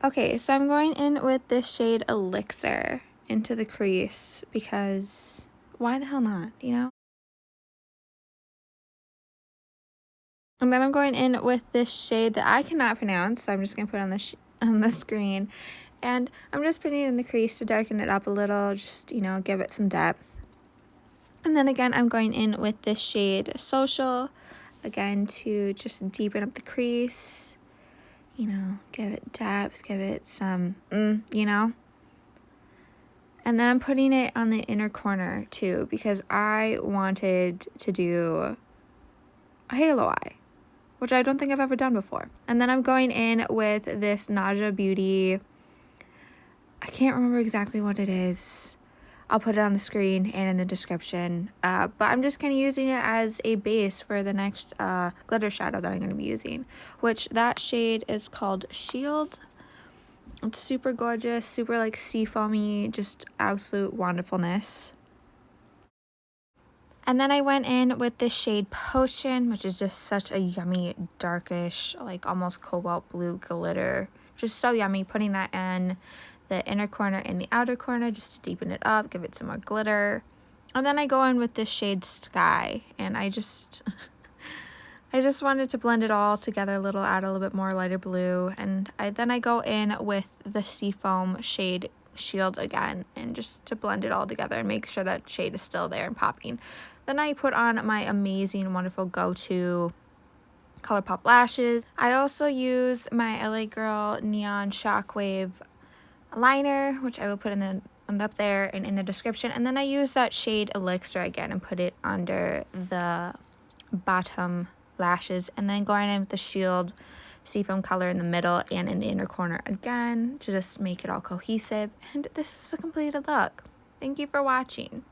Okay, so I'm going in with this shade Elixir into the crease because why the hell not, you know? And then I'm going in with this shade that I cannot pronounce, so I'm just going to put it on the screen. And I'm just putting it in the crease to darken it up a little, just, you know, give it some depth. And then again, I'm going in with this shade Social, again, to just deepen up the crease. You know, give it depth, give it some, you know. And then I'm putting it on the inner corner too, because I wanted to do a halo eye, which I don't think I've ever done before. And then I'm going in with this Naja Beauty. I can't remember exactly what it is. I'll put it on the screen and in the description. But I'm just kind of using it as a base for the next glitter shadow that I'm going to be using, which that shade is called Shield. It's super gorgeous, super like seafoamy, just absolute wonderfulness. And then I went in with this shade Potion, which is just such a yummy, darkish, like almost cobalt blue glitter. Just so yummy, putting that in the inner corner and the outer corner just to deepen it up, give it some more glitter. And then I go in with this shade Sky, and I just wanted to blend it all together a little, add a little bit more lighter blue. And then I go in with the Seafoam shade Shield again, and just to blend it all together and make sure that shade is still there and popping. Then I put on my amazing, wonderful go-to ColourPop lashes. I also use my LA Girl Neon Shockwave liner, which I will put up there and in the description. And then I use that shade Elixir again and put it under the bottom lashes, and then going in with the Shield Seafoam color in the middle and in the inner corner again to just make it all cohesive. And this is the completed look. Thank you for watching.